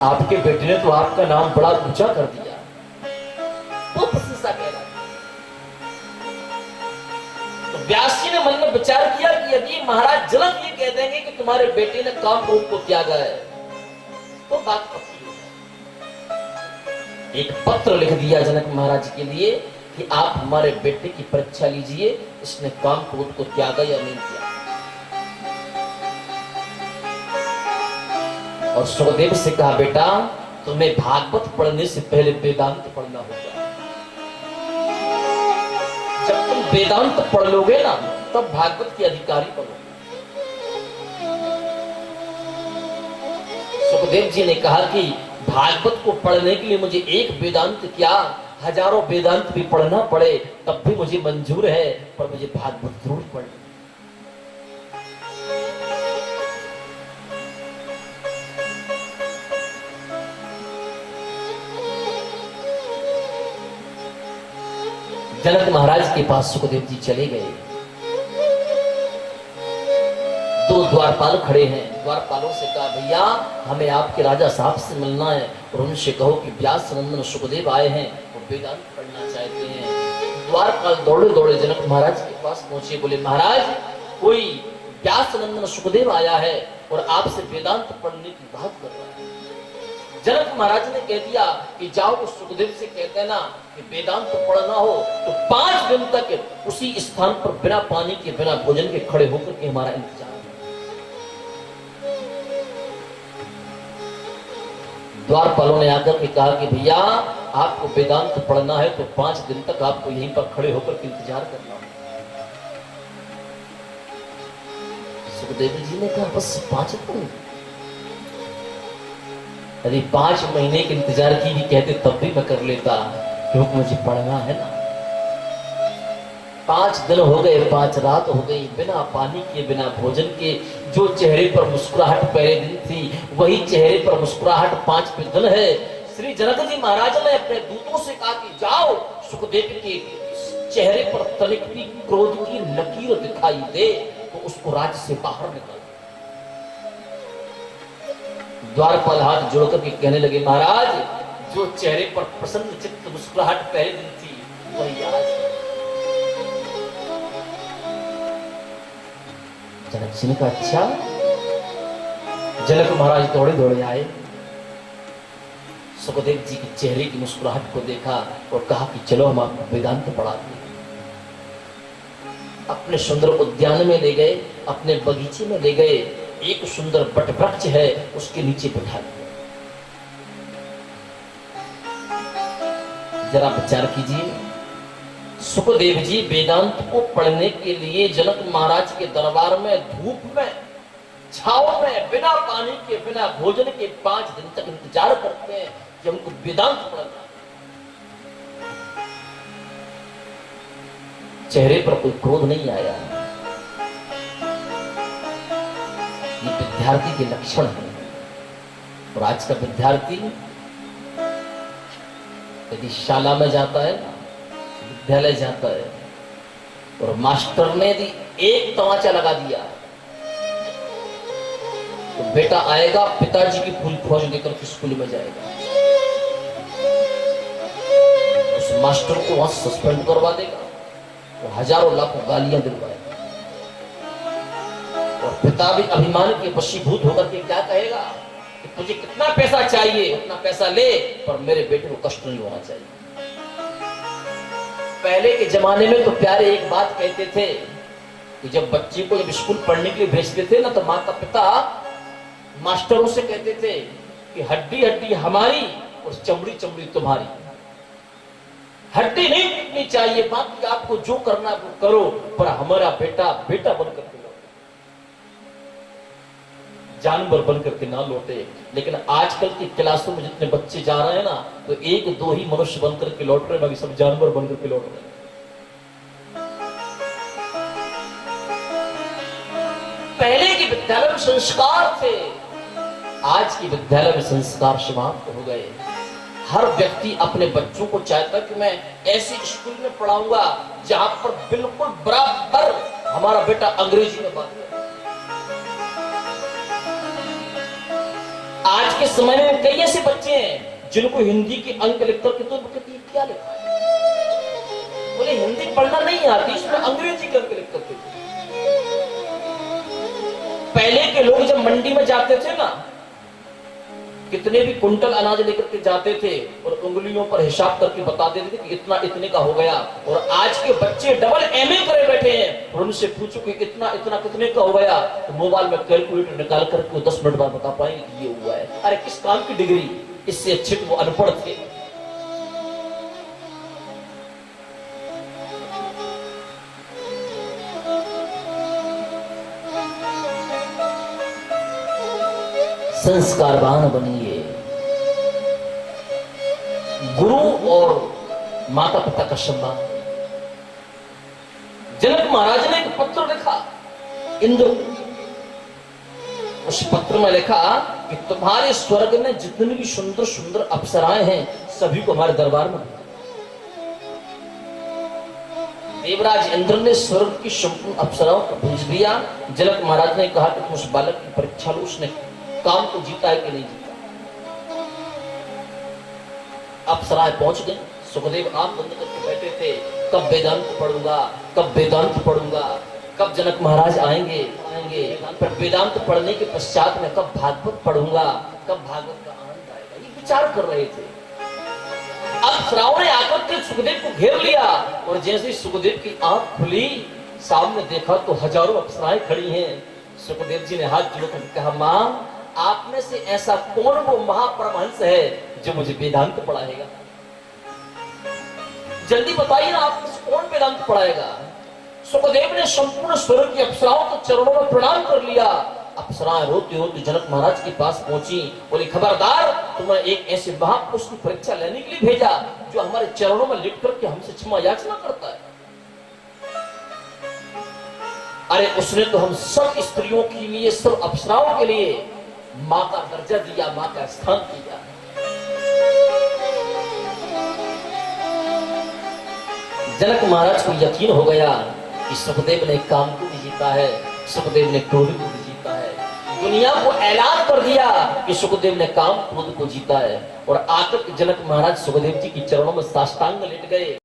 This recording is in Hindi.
आपके बेटे ने तो आपका नाम बड़ा ऊंचा कर दिया, वो प्रशंसा कह रहा। तो व्यास जी ने मन में विचार किया कि यदि महाराज जनक ये कह देंगे कि तुम्हारे बेटे ने काम क्रोध को त्यागा है तो बात पक्की हो जाए। एक पत्र लिख दिया जनक महाराज के लिए कि आप हमारे बेटे की परीक्षा लीजिए, इसने काम क्रोध को त्यागा या नहीं किया। और सुखदेव से कहा, बेटा तुम्हें भागवत पढ़ने से पहले वेदांत पढ़ना होगा। जब तुम वेदांत पढ़ लोगे ना तब भागवत के अधिकारी बनोगे। सुखदेव जी ने कहा कि भागवत को पढ़ने के लिए मुझे एक वेदांत क्या हजारों वेदांत भी पढ़ना पड़े तब भी मुझे मंजूर है, पर मुझे भागवत जरूर पढ़ना। जनक महाराज के पास सुखदेव जी चले गए। दो द्वारपाल खड़े हैं। द्वारपालों से कहा, भैया हमें आपके राजा साहब से मिलना है और उनसे कहो कि व्यास नंदन सुखदेव आए हैं, वो वेदांत पढ़ना चाहते हैं। द्वारपाल दौड़े दौड़े जनक महाराज के पास पहुंचे, बोले महाराज कोई व्यास नंदन सुखदेव आया है और आपसे वेदांत पढ़ने की बात कर रहा है। जनक महाराज ने कह दिया कि जाओ उस सुखदेव से कह देना कि वेदांत पढ़ना हो तो 5 दिन तक उसी स्थान पर बिना पानी के बिना भोजन के खड़े होकर के हमारा इंतजार। द्वारपालों ने आकर के कहा कि भैया आपको वेदांत पढ़ना है तो 5 दिन तक आपको यहीं पर खड़े होकर के इंतजार करना होगा। सुखदेव जी ने कहा बस 5 दिन। यदि 5 महीने के इंतजार की भी कहते तब भी मैं कर लेता, क्योंकि मुझे पढ़ना है ना। 5 दिन हो गए, 5 रात हो गई, बिना पानी के बिना भोजन के। जो चेहरे पर मुस्कुराहट पहले दिन थी वही चेहरे पर मुस्कुराहट 5वें दिन है। श्री जनक जी महाराज ने अपने दूतों से कहा कि जाओ सुखदेव के चेहरे पर तनिक भी क्रोध की लकीर दिखाई दे तो उसको राज्य से बाहर निकाल। द्वारपाल हाथ जोड़ करके कहने लगे, महाराज जो चेहरे पर प्रसन्न चित्त मुस्कुराहट पहले दिन थी वही आज है। जनक जी ने कहा अच्छा। जनक महाराज दौड़े दौड़े आए, सुखदेव जी के चेहरे की मुस्कुराहट को देखा और कहा कि चलो हम आपको वेदांत पढ़ाते हैं। अपने सुंदर उद्यान में ले गए, अपने बगीचे में ले गए। एक सुंदर बट वृक्ष है उसके नीचे बैठा दिया। जरा विचार कीजिए, सुखदेव जी वेदांत को पढ़ने के लिए जनक महाराज के दरबार में धूप में छाव में बिना पानी के बिना भोजन के 5 दिन तक इंतजार करते हैं कि हमको वेदांत पढ़ना। चेहरे पर कोई क्रोध नहीं आया। ये विद्यार्थी के लक्षण है। और आज का विद्यार्थी यदि शाला में जाता है ना, विद्यालय जाता है और मास्टर ने यदि एक तमाचा लगा दिया तो बेटा आएगा पिताजी की फुल फौज लेकर के स्कूल में जाएगा। उस मास्टर को वहां सस्पेंड करवा देगा और हजारों लाखों गालियां दिलवाएगा। और पिता भी अभिमान के वशीभूत होकर के क्या कहेगा कि तुझे कितना पैसा चाहिए उतना पैसा ले, पर मेरे बेटे को कष्ट नहीं होना चाहिए। पहले के जमाने में तो प्यारे एक बात कहते थे कि जब बच्चे को जब स्कूल पढ़ने के लिए भेजते थे ना तो माता पिता मास्टरों से कहते थे कि हड्डी हड्डी हमारी और चमड़ी चमड़ी तुम्हारी। हड्डी नहीं टूटनी चाहिए, बाकी आपको जो करना वो करो, पर हमारा बेटा बेटा बनकर के लौटे, जानवर बनकर के ना लौटे। लेकिन आजकल की क्लासों में जितने बच्चे जा रहे हैं ना तो 1-2 ही मनुष्य बनकर के लौट रहे हैं, बाकी सब जानवर बनकर के लौट रहे हैं। पहले के विद्यालय में संस्कार थे, आज की विद्यालय में संस्कार समाप्त हो गए। हर व्यक्ति अपने बच्चों को चाहता कि मैं ऐसे स्कूल में पढ़ाऊंगा जहां पर बिल्कुल बराबर हमारा बेटा अंग्रेजी में बात करे। आज के समय में कई ऐसे बच्चे हैं जिनको हिंदी के अंक लिख करके तो क्या लिखा है, बोले हिंदी पढ़ना नहीं आती, इसमें अंग्रेजी के अंक लिख करके। पहले के लोग जब मंडी में जाते थे ना, कितने भी कुंटल अनाज लेकर के जाते थे और उंगलियों पर हिसाब करके बता देते थे कि इतना इतने का हो गया। और आज के बच्चे डबल एमए करे बैठे हैं और उनसे पूछो कि इतना इतना कितने का हो गया, तो मोबाइल में कैलकुलेटर निकाल करके वो 10 मिनट बाद बता पाएंगे कि ये हुआ है। अरे किस काम की डिग्री, इससे अच्छे तो वो अनपढ़ थे। संस्कारवान बनिए। गुरु और माता पिता का सम्मान। जनक महाराज ने एक पत्र लिखा इंद्र को। उस पत्र में लिखा कि तुम्हारे स्वर्ग में जितनी भी सुंदर सुंदर अप्सराएं हैं सभी को हमारे दरबार में। देवराज इंद्र ने स्वर्ग की संपूर्ण अप्सराओं को भेज दिया। जनक महाराज ने कहा कि तुम उस बालक की परीक्षा लो, उसने काम को जीता है कि नहीं जीता। अप्सराएं पहुंच गए। सुखदेव आप बंद करके बैठे थे, कब वेदांत पढ़ूंगा, कब वेदांत पढ़ूंगा, कब जनक महाराज आएंगे। पर वेदांत पढ़ने के पश्चात में कब भागवत पढ़ूंगा, कब भागवत का आनंद आएगा, ये विचार कर रहे थे। अप्सराओं ने आकर के सुखदेव को घेर लिया और जैसे सुखदेव की आंख खुली, सामने देखा तो हजारों अप्सराएं खड़ी हैं। सुखदेव जी ने हाथ जोड़कर कहा, मां आप में से ऐसा कौन वो महापरमहंस है जो मुझे वेदांत पढ़ाएगा? जल्दी बताइए ना, आप में से कौन वेदांत पढ़ाएगा? सुखदेव ने संपूर्ण स्वर्ग की अप्सराओं को चरणों में प्रणाम कर लिया। अप्सराएं रोते रोते जनक महाराज के पास पहुंची, बोली खबरदार, तुम्हें एक ऐसे महापुरुष की परीक्षा लेने के लिए भेजा जो हमारे चरणों में लिख करके हमसे क्षमा याचना करता है। अरे उसने तो हम सब स्त्रियों के लिए, सब अप्सराओं के लिए मां का दर्जा दिया, मां का स्थान दिया। जनक महाराज को यकीन हो गया कि सुखदेव ने काम को भी जीता है, सुखदेव ने क्रोध को भी जीता है। दुनिया को ऐलान कर दिया कि सुखदेव ने काम क्रोध को जीता है। और आकर जनक महाराज सुखदेव जी के चरणों में साष्टांग लेट गए।